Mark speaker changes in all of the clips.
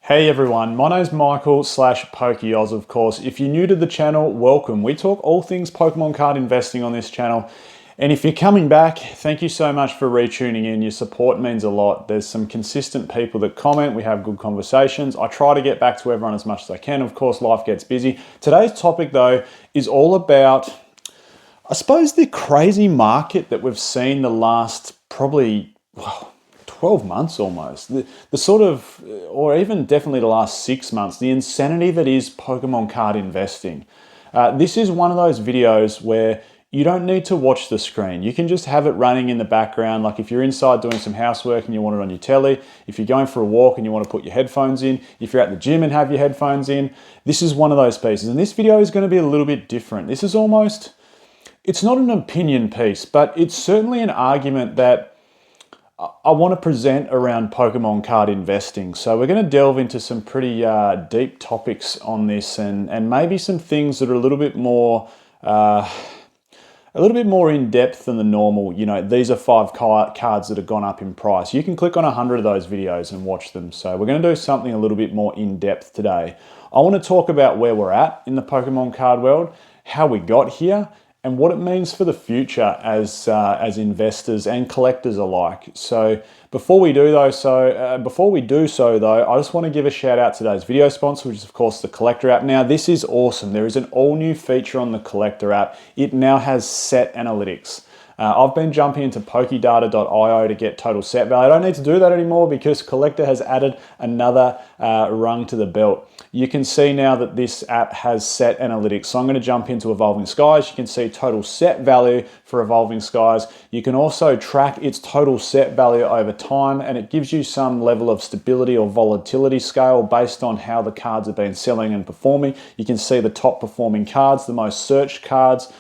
Speaker 1: Hey everyone, my name's Michael /PokeOz, of course. If you're new to the channel, welcome. We talk all things Pokemon card investing on this channel. And if you're coming back, thank you so much for retuning in. Your support means a lot. There's some consistent people that comment. We have good conversations. I try to get back to everyone as much as I can. Of course, life gets busy. Today's topic though is all about, I suppose, the crazy market that we've seen the last probably, 12 months almost. The sort of, or even definitely the last 6 months, the insanity that is Pokemon card investing. This is one of those videos where you don't need to watch the screen. You can just have it running in the background. Like if you're inside doing some housework and you want it on your telly, if you're going for a walk and you want to put your headphones in, if you're at the gym and have your headphones in, this is one of those pieces. And this video is going to be a little bit different. This is almost, it's not an opinion piece, but it's certainly an argument that I want to present around Pokemon card investing. So we're going to delve into some pretty deep topics on this, and maybe some things that are a little bit more in depth than the normal. You know, these are 5 cards that have gone up in price. You can click on 100 of those videos and watch them. So we're going to do something a little bit more in depth today. I want to talk about where we're at in the Pokemon card world, how we got here, and what it means for the future as investors and collectors alike. So before we do so though, I just want to give a shout out to today's video sponsor, which is of course the Collector app. Now this is awesome. There is an all new feature on the Collector app. It now has set analytics. I've been jumping into pokedata.io to get total set value. I don't need to do that anymore because Collector has added another rung to the belt. You can see now that this app has set analytics. So I'm going to jump into Evolving Skies. You can see total set value for Evolving Skies. You can also track its total set value over time, and it gives you some level of stability or volatility scale based on how the cards have been selling and performing. You can see the top performing cards, the most searched cards.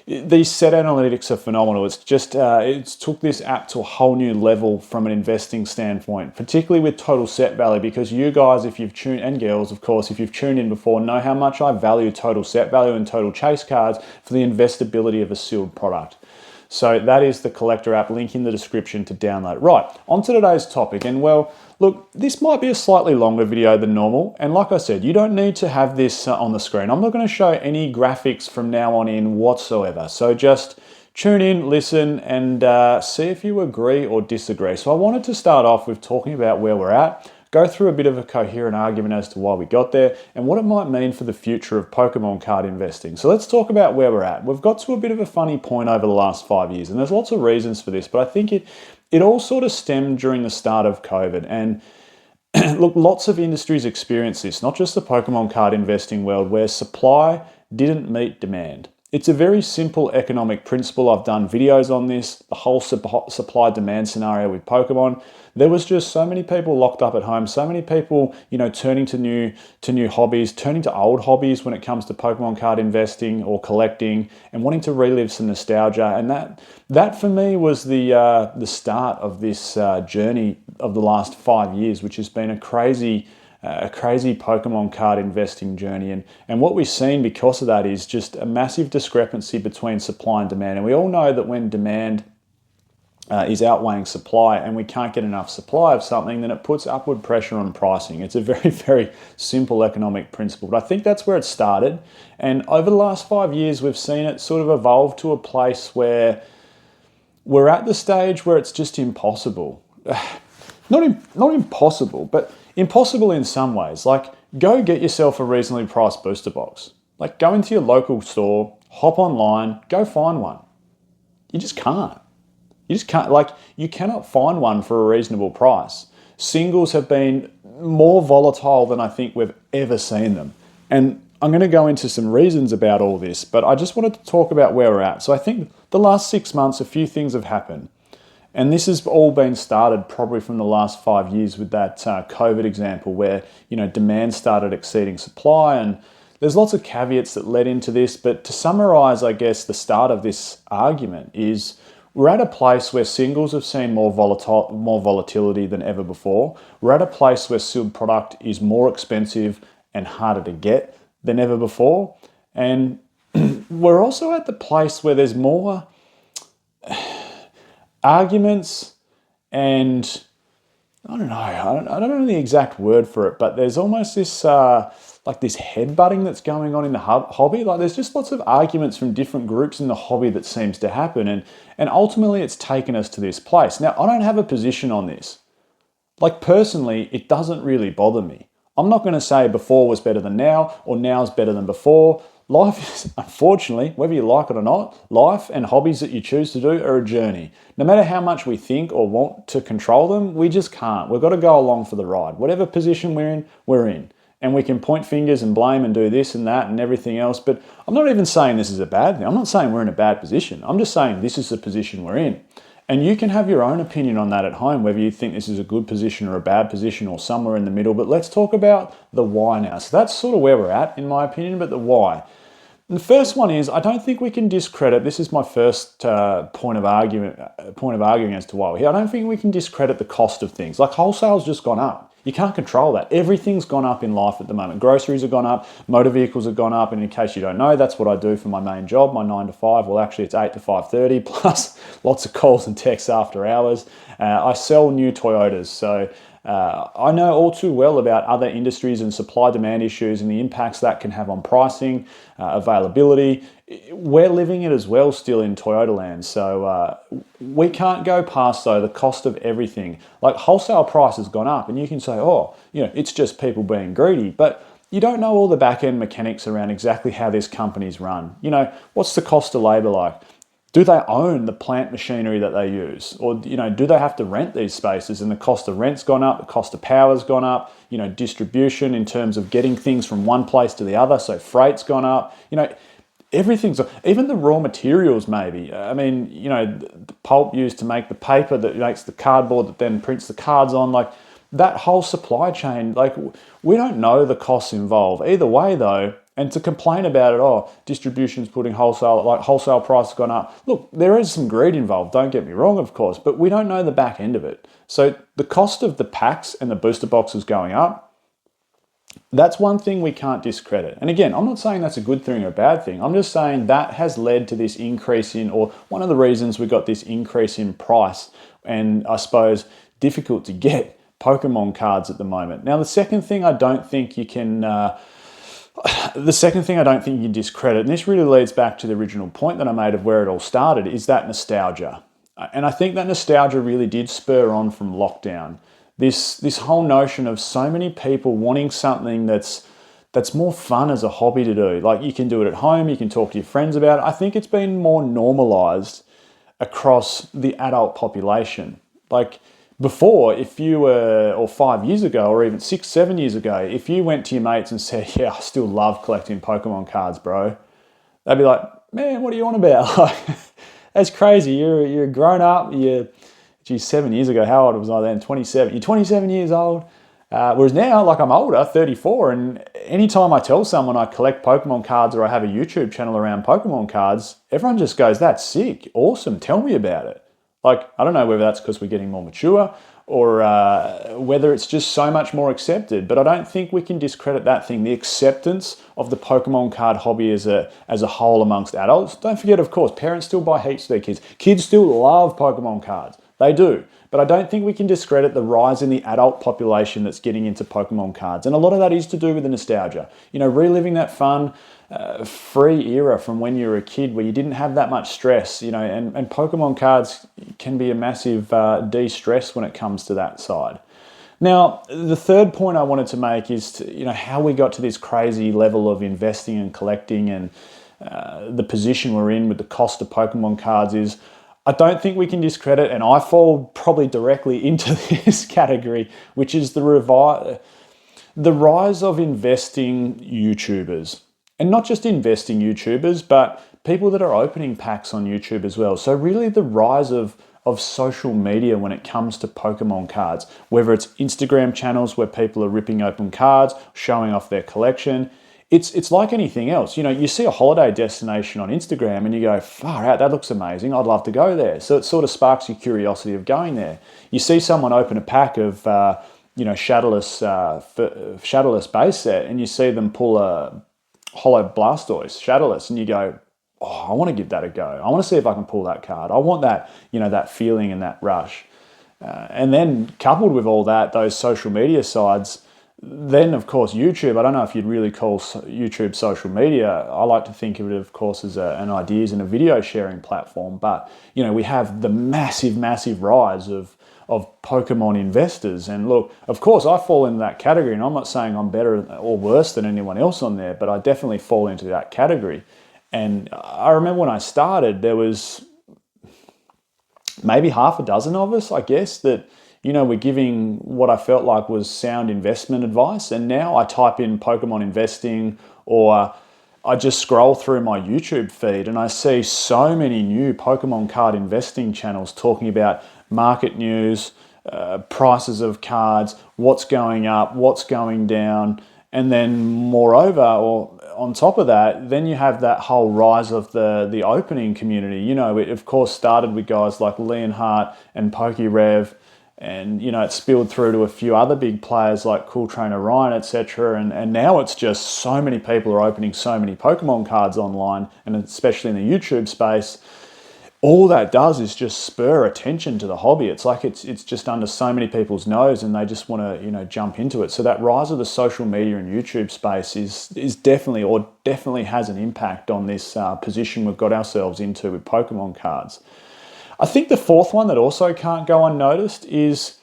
Speaker 1: These set analytics are phenomenal. It's just, it's took this app to a whole new level from an investing standpoint, particularly with total set value, because you guys, if you've tuned, and girls, of course, if you've tuned in before, know how much I value total set value and total chase cards for the investability of a sealed product. So that is the Collector app, link in the description to download. Right, on to today's topic. And well, look, this might be a slightly longer video than normal. And like I said, you don't need to have this on the screen. I'm not going to show any graphics from now on in whatsoever. So just tune in, listen, and see if you agree or disagree. So I wanted to start off with talking about where we're at, go through a bit of a coherent argument as to why we got there and what it might mean for the future of Pokemon card investing. So let's talk about where we're at. We've got to a bit of a funny point over the last 5 years, and there's lots of reasons for this, but I think it all sort of stemmed during the start of COVID. And look, lots of industries experience this, not just the Pokemon card investing world, where supply didn't meet demand. It's a very simple economic principle. I've done videos on this, the whole supply-demand scenario with Pokemon. There was just so many people locked up at home, so many people, you know, turning to new hobbies, turning to old hobbies when it comes to Pokemon card investing or collecting, and wanting to relive some nostalgia. And that for me was the start of this journey of the last 5 years, which has been a crazy Pokemon card investing journey. And what we've seen because of that is just a massive discrepancy between supply and demand. And we all know that when demand is outweighing supply and we can't get enough supply of something, then it puts upward pressure on pricing. It's a very, very simple economic principle. But I think that's where it started. And over the last 5 years, we've seen it sort of evolve to a place where we're at the stage where it's just impossible. Not impossible, but impossible in some ways. Like, go get yourself a reasonably priced booster box. Like, go into your local store, hop online, go find one. You just can't. Like, you cannot find one for a reasonable price. Singles have been more volatile than I think we've ever seen them. And I'm going to go into some reasons about all this, but I just wanted to talk about where we're at. So I think the last 6 months, a few things have happened. And this has all been started probably from the last 5 years with that COVID example where, you know, demand started exceeding supply, and there's lots of caveats that led into this. But to summarize, I guess, the start of this argument is we're at a place where singles have seen more volatility than ever before. We're at a place where sealed product is more expensive and harder to get than ever before. And we're also at the place where there's more arguments and I don't know. I don't know the exact word for it, but there's almost this like this headbutting that's going on in the hobby. Like there's just lots of arguments from different groups in the hobby that seems to happen, and ultimately it's taken us to this place. Now I don't have a position on this. Like personally, it doesn't really bother me. I'm not going to say before was better than now or now is better than before. Life is, unfortunately, whether you like it or not, life and hobbies that you choose to do are a journey. No matter how much we think or want to control them, we just can't. We've got to go along for the ride. Whatever position we're in, we're in. And we can point fingers and blame and do this and that and everything else. But I'm not even saying this is a bad thing. I'm not saying we're in a bad position. I'm just saying this is the position we're in. And you can have your own opinion on that at home, whether you think this is a good position or a bad position or somewhere in the middle. But let's talk about the why now. So that's sort of where we're at, in my opinion, but the why. And the first one is, I don't think we can discredit, this is my first point of arguing as to why we're here. I don't think we can discredit the cost of things. Like wholesale's just gone up. You can't control that. Everything's gone up in life at the moment. Groceries have gone up, motor vehicles have gone up, and in case you don't know, that's what I do for my main job, my 9 to 5. Well, actually, it's 8 to 5:30, plus lots of calls and texts after hours. I sell new Toyotas, so I know all too well about other industries and supply-demand issues and the impacts that can have on pricing, availability. We're living it as well still in Toyota land, so we can't go past, though, the cost of everything. Like wholesale price has gone up, and you can say, oh, it's just people being greedy, but you don't know all the back-end mechanics around exactly how this company's run. What's the cost of labor like? Do they own the plant machinery that they use? Or, do they have to rent these spaces and the cost of rent's gone up, the cost of power's gone up, distribution in terms of getting things from one place to the other, so freight's gone up, everything's, even the raw materials maybe. I mean, the pulp used to make the paper that makes the cardboard that then prints the cards on, like that whole supply chain, like we don't know the costs involved. Either way though, and to complain about it, oh, distribution's putting wholesale prices gone up. Look, there is some greed involved, don't get me wrong, of course, but we don't know the back end of it. So the cost of the packs and the booster boxes going up, that's one thing we can't discredit. And again, I'm not saying that's a good thing or a bad thing. I'm just saying that has led to this increase in, or one of the reasons we got this increase in price and I suppose difficult to get Pokemon cards at the moment. Now, the second thing I don't think you can discredit, and this really leads back to the original point that I made of where it all started, is that nostalgia. And I think that nostalgia really did spur on from lockdown. This whole notion of so many people wanting something that's more fun as a hobby to do. Like you can do it at home, you can talk to your friends about it. I think it's been more normalized across the adult population. Like before, if you were, or 5 years ago, or even 6, 7 years ago, if you went to your mates and said, yeah, I still love collecting Pokemon cards, bro, they'd be like, man, what are you on about? Like, that's crazy. You're grown up. Geez, 7 years ago, how old was I then? 27. You're 27 years old. Whereas now, like I'm older, 34, and anytime I tell someone I collect Pokemon cards or I have a YouTube channel around Pokemon cards, everyone just goes, that's sick, awesome, tell me about it. Like, I don't know whether that's because we're getting more mature or whether it's just so much more accepted, but I don't think we can discredit that thing, the acceptance of the Pokemon card hobby as a whole amongst adults. Don't forget, of course, parents still buy heaps to their kids. Kids still love Pokemon cards. They do. But I don't think we can discredit the rise in the adult population that's getting into Pokemon cards. And a lot of that is to do with the nostalgia. Reliving that fun, free era from when you were a kid where you didn't have that much stress, and Pokemon cards can be a massive de-stress when it comes to that side. Now, the third point I wanted to make is how we got to this crazy level of investing and collecting and the position we're in with the cost of Pokemon cards is, I don't think we can discredit, and I fall probably directly into this category, which is the rise of investing YouTubers. And not just investing YouTubers, but people that are opening packs on YouTube as well. So really the rise of social media when it comes to Pokemon cards, whether it's Instagram channels where people are ripping open cards, showing off their collection. It's like anything else. You see a holiday destination on Instagram and you go, far out, that looks amazing. I'd love to go there. So it sort of sparks your curiosity of going there. You see someone open a pack of, Shadowless base set and you see them pull a Holo Blastoise, Shadowless, and you go, oh, I want to give that a go. I want to see if I can pull that card. I want that, that feeling and that rush. And then coupled with all that, those social media sides, then of course YouTube, I don't know if you'd really call YouTube social media. I like to think of it, of course, as an ideas and a video sharing platform. But, we have the massive rise of Pokemon investors. And look, of course, I fall into that category, and I'm not saying I'm better or worse than anyone else on there, but I definitely fall into that category. And I remember when I started, there was maybe half a dozen of us, I guess, that, were giving what I felt like was sound investment advice. And now I type in Pokemon investing, or I just scroll through my YouTube feed and I see so many new Pokemon card investing channels talking about market news, prices of cards, what's going up, what's going down. And then moreover, or on top of that, then you have that whole rise of the opening community. It of course started with guys like Leonhardt and PokeRev, and it spilled through to a few other big players like Cool Trainer Ryan, etc. And now it's just so many people are opening so many Pokemon cards online, and especially in the YouTube space. All that does is just spur attention to the hobby. It's like it's just under so many people's nose, and they just want to jump into it. So that rise of the social media and YouTube space is definitely has an impact on this position we've got ourselves into with Pokemon cards. I think the fourth one that also can't go unnoticed is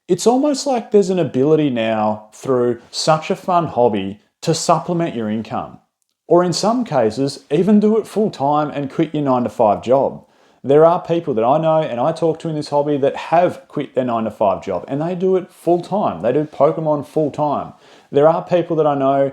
Speaker 1: it's almost like there's an ability now through such a fun hobby to supplement your income, or in some cases even do it full time and quit your 9-to-5 job. There are people that I know and I talk to in this hobby that have quit their 9-to-5 job and they do it full time. They do Pokemon full time. There are people that I know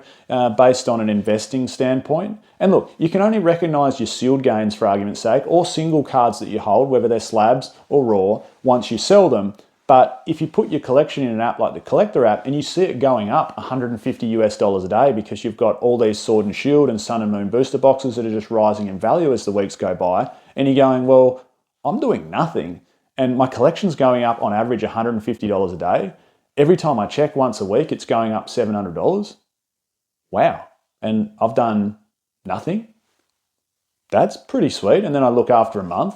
Speaker 1: based on an investing standpoint. And look, you can only recognize your sealed gains, for argument's sake, or single cards that you hold, whether they're slabs or raw, once you sell them. But if you put your collection in an app like the Collector app and you see it going up $150 a day because you've got all these Sword and Shield and Sun and Moon booster boxes that are just rising in value as the weeks go by, and you're going, well, I'm doing nothing and my collection's going up on average $150 a day. Every time I check once a week, it's going up $700. Wow. And I've done nothing. That's pretty sweet. And then I look after a month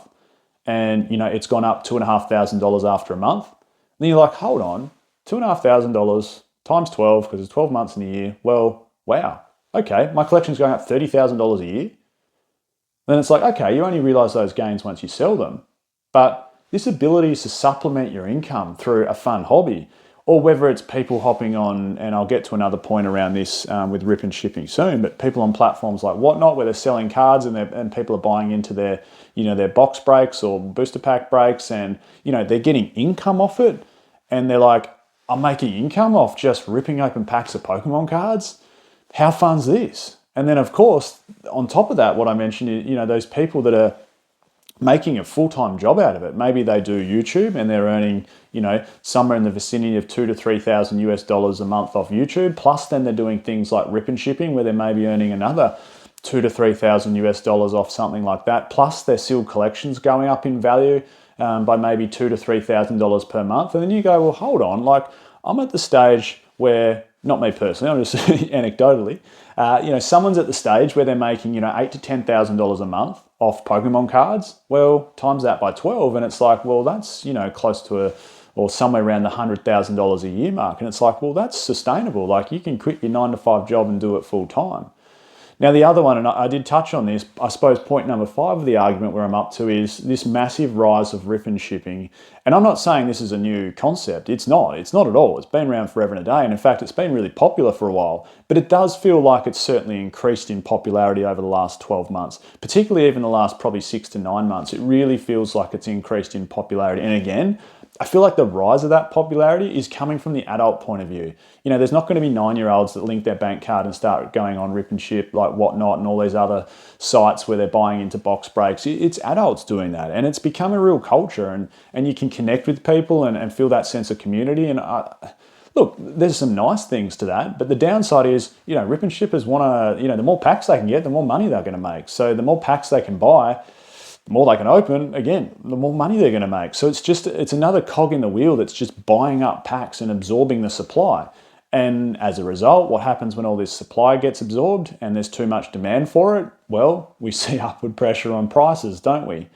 Speaker 1: and, it's gone up $2,500 after a month. Then you're like, hold on, $2,500 times 12, because it's 12 months in a year. Well, wow. Okay, my collection's going up $30,000 a year. Then it's like, okay, you only realize those gains once you sell them. But this ability is to supplement your income through a fun hobby, or whether it's people hopping on, and I'll get to another point around this with rip and shipping soon, but people on platforms like Whatnot where they're selling cards and people are buying into their, their box breaks or booster pack breaks, and, they're getting income off it. And they're like, I'm making income off just ripping open packs of Pokemon cards. How fun's this? And then, of course, on top of that, what I mentioned is, those people that are making a full-time job out of it. Maybe they do YouTube and they're earning, somewhere in the vicinity of $2,000 to $3,000 a month off YouTube. Plus, then they're doing things like rip and shipping where they may be earning another $2,000 to $3,000 off something like that. Plus, their sealed collections going up in value by maybe $2,000 to $3,000 per month. And then you go, well, hold on, like I'm at the stage where, not me personally, I'm just anecdotally, someone's at the stage where they're making, $8,000 to $10,000 a month off Pokemon cards. Well, times that by 12, and it's like, well, that's, close to or somewhere around the $100,000 a year mark. And it's like, well, that's sustainable. Like you can quit your 9-to-5 job and do it full time. Now, the other one, and I did touch on this, I suppose point number 5 of the argument where I'm up to is this massive rise of rip and shipping. And I'm not saying this is a new concept. It's not at all. It's been around forever and a day. And in fact, it's been really popular for a while. But it does feel like it's certainly increased in popularity over the last 12 months, particularly even the last probably 6 to 9 months. It really feels like it's increased in popularity. And again, I feel like the rise of that popularity is coming from the adult point of view. There's not going to be 9-year-olds that link their bank card and start going on rip and ship like Whatnot and all these other sites where they're buying into box breaks. It's adults doing that, and it's become a real culture, and you can connect with people and feel that sense of community. And look, there's some nice things to that, but the downside is, rip and shippers want to, the more packs they can get, the more money they're going to make. So the more packs they can buy, the more they can open, again, the more money they're going to make. So it's another cog in the wheel that's just buying up packs and absorbing the supply. And as a result, what happens when all this supply gets absorbed and there's too much demand for it? Well, we see upward pressure on prices, don't we?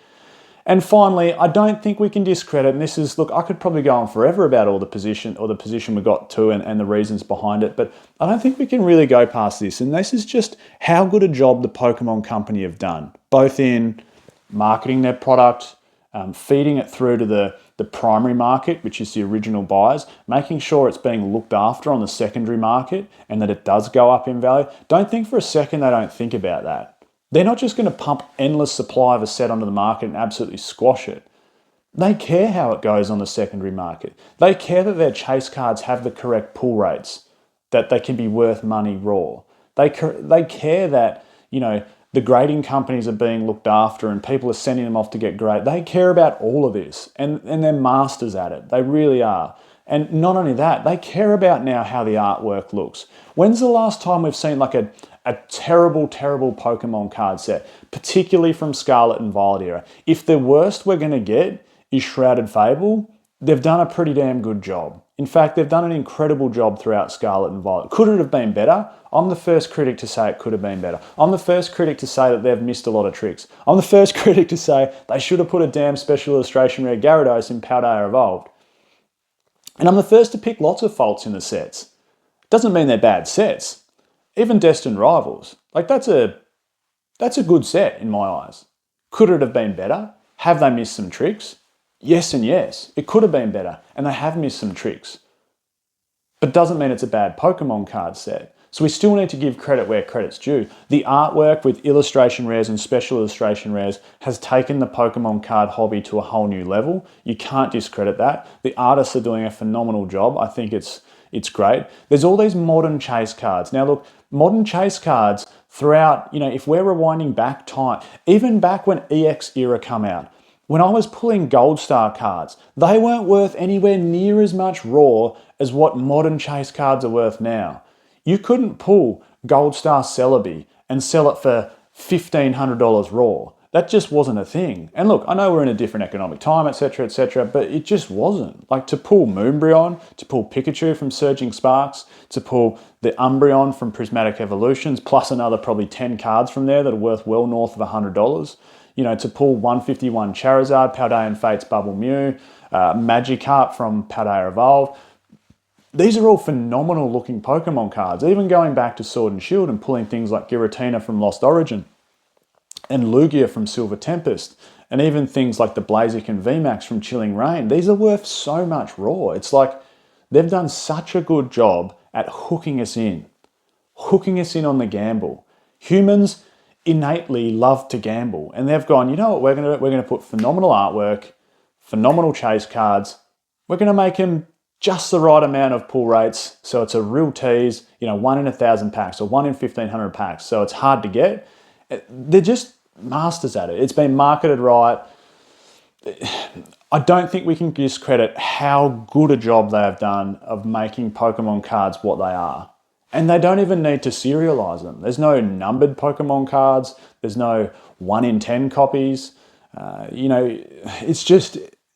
Speaker 1: And finally, I don't think we can discredit, and this is, look, I could probably go on forever about all the position we got to and the reasons behind it, but I don't think we can really go past this. And this is just how good a job the Pokemon Company have done, both in marketing their product, feeding it through to the primary market, which is the original buyers, making sure it's being looked after on the secondary market and that it does go up in value. Don't think for a second they don't think about that. They're not just going to pump endless supply of a set onto the market and absolutely squash it. They care how it goes on the secondary market. They care that their chase cards have the correct pull rates, that they can be worth money raw. They care that, the grading companies are being looked after and people are sending them off to get graded. They care about all of this and they're masters at it. They really are. And not only that, they care about now how the artwork looks. When's the last time we've seen like a terrible, terrible Pokemon card set, particularly from Scarlet and Violet era? If the worst we're going to get is Shrouded Fable, they've done a pretty damn good job. In fact, they've done an incredible job throughout Scarlet and Violet. Could it have been better? I'm the first critic to say it could have been better. I'm the first critic to say that they've missed a lot of tricks. I'm the first critic to say they should have put a damn special illustration rare Gyarados in Paldea Evolved. And I'm the first to pick lots of faults in the sets. Doesn't mean they're bad sets. Even Destined Rivals, like that's a good set in my eyes. Could it have been better? Have they missed some tricks? Yes and yes. It could have been better, and they have missed some tricks. But doesn't mean it's a bad Pokemon card set. So we still need to give credit where credit's due. The artwork with illustration rares and special illustration rares has taken the Pokemon card hobby to a whole new level. You can't discredit that. The artists are doing a phenomenal job. I think it's great. There's all these modern chase cards. Now look, modern chase cards throughout, if we're rewinding back time, even back when EX era come out, when I was pulling Gold Star cards, they weren't worth anywhere near as much raw as what modern chase cards are worth now. You couldn't pull Gold Star Celebi and sell it for $1,500 raw. That just wasn't a thing. And look, I know we're in a different economic time, etc., but it just wasn't. Like to pull Moonbryon, to pull Pikachu from Surging Sparks, to pull the Umbreon from Prismatic Evolutions, plus another probably 10 cards from there that are worth well north of $100. To pull 151 Charizard, Paldean Fates Bubble Mew, Magikarp from Paldea Evolved. These are all phenomenal looking Pokemon cards, even going back to Sword and Shield and pulling things like Giratina from Lost Origin and Lugia from Silver Tempest, and even things like the Blaziken VMAX from Chilling Reign. These are worth so much raw. It's like they've done such a good job at hooking us in on the gamble. Humans innately love to gamble, and they've gone, you know what we're going to do? We're going to put phenomenal artwork, phenomenal chase cards. We're going to make them just the right amount of pull rates, so it's a real tease, 1 in 1,000 packs or 1 in 1,500 packs, so it's hard to get. They're just masters at it. It's been marketed right. I don't think we can discredit how good a job they have done of making Pokemon cards what they are. And they don't even need to serialize them. There's no numbered Pokemon cards. There's no 1 in 10 copies.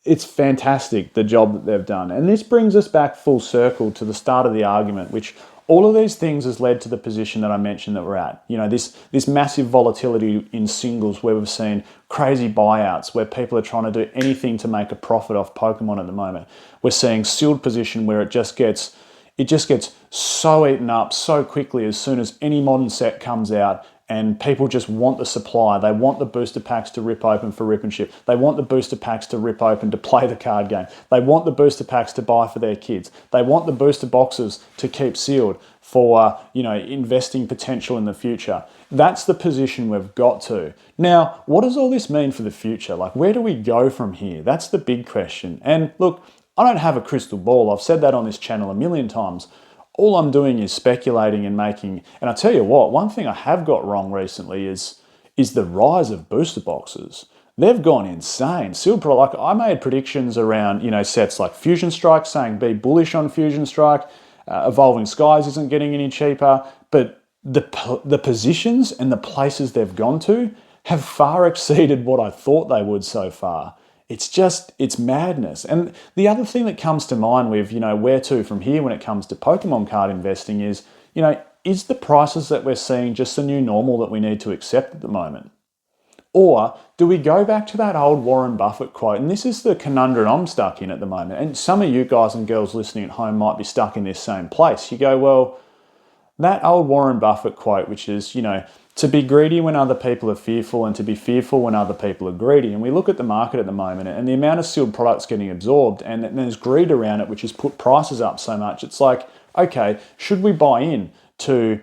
Speaker 1: It's fantastic, the job that they've done. And this brings us back full circle to the start of the argument, which all of these things has led to the position that I mentioned that we're at. This massive volatility in singles where we've seen crazy buyouts, where people are trying to do anything to make a profit off Pokemon at the moment. We're seeing sealed position where it just gets so eaten up so quickly as soon as any modern set comes out, and people just want the supply. They want the booster packs to rip open for rip and ship. They want the booster packs to rip open to play the card game. They want the booster packs to buy for their kids. They want the booster boxes to keep sealed for investing potential in the future. That's the position we've got to. Now, what does all this mean for the future? Like, where do we go from here? That's the big question. And look, I don't have a crystal ball. I've said that on this channel a million times. All I'm doing is speculating and making, and I tell you what, one thing I have got wrong recently is the rise of booster boxes. They've gone insane. Like I made predictions around, sets like Fusion Strike, saying be bullish on Fusion Strike. Evolving Skies isn't getting any cheaper, but the positions and the places they've gone to have far exceeded what I thought they would so far. It's madness. And the other thing that comes to mind with, where to from here when it comes to Pokemon card investing is, is the prices that we're seeing just the new normal that we need to accept at the moment? Or do we go back to that old Warren Buffett quote? And this is the conundrum I'm stuck in at the moment. And some of you guys and girls listening at home might be stuck in this same place. You go, well, that old Warren Buffett quote, which is, to be greedy when other people are fearful and to be fearful when other people are greedy. And we look at the market at the moment and the amount of sealed products getting absorbed and there's greed around it, which has put prices up so much. It's like, okay, should we buy in to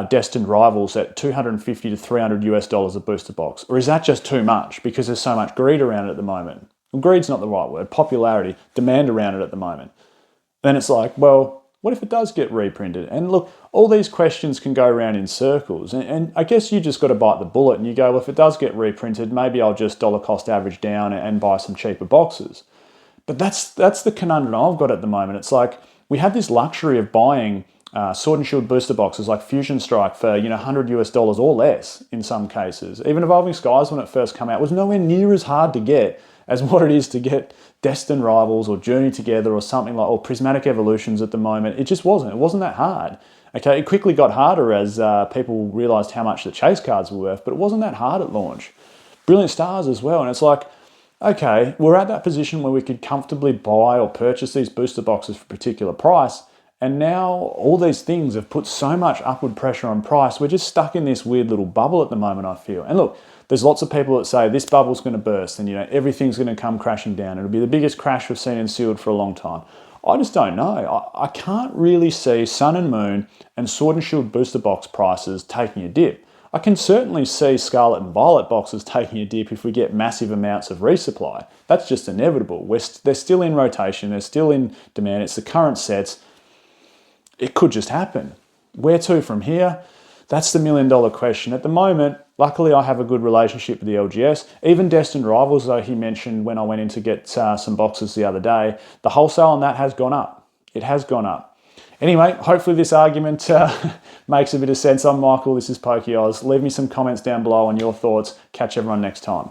Speaker 1: destined rivals at $250 to $300 a booster box? Or is that just too much because there's so much greed around it at the moment? Well, greed's not the right word. Popularity, demand around it at the moment. Then it's like, well, what if it does get reprinted? And look, all these questions can go around in circles. And I guess you just got to bite the bullet and you go, well, if it does get reprinted, maybe I'll just dollar cost average down and buy some cheaper boxes. But that's the conundrum I've got at the moment. It's like we had this luxury of buying Sword and Shield booster boxes like Fusion Strike for $100 or less in some cases. Even Evolving Skies when it first came out was nowhere near as hard to get as what it is to get Destined Rivals or Journey Together or something like, or Prismatic Evolutions at the moment. It just wasn't. It wasn't that hard. Okay, it quickly got harder as people realised how much the chase cards were worth, but it wasn't that hard at launch. Brilliant Stars as well, and it's like, okay, we're at that position where we could comfortably buy or purchase these booster boxes for a particular price, and now all these things have put so much upward pressure on price, we're just stuck in this weird little bubble at the moment, I feel. And look, there's lots of people that say this bubble's going to burst and everything's going to come crashing down. It'll be the biggest crash we've seen in sealed for a long time. I just don't know. I can't really see Sun and Moon and Sword and Shield booster box prices taking a dip. I can certainly see Scarlet and Violet boxes taking a dip if we get massive amounts of resupply. That's just inevitable. They're still in rotation. They're still in demand. It's the current sets. It could just happen. Where to from here? That's the million-dollar question. At the moment, luckily I have a good relationship with the LGS. Even Destined Rivals, though, he mentioned when I went in to get some boxes the other day, the wholesale on that has gone up. It has gone up. Anyway, hopefully this argument makes a bit of sense. I'm Michael, this is Pokey Oz. Leave me some comments down below on your thoughts. Catch everyone next time.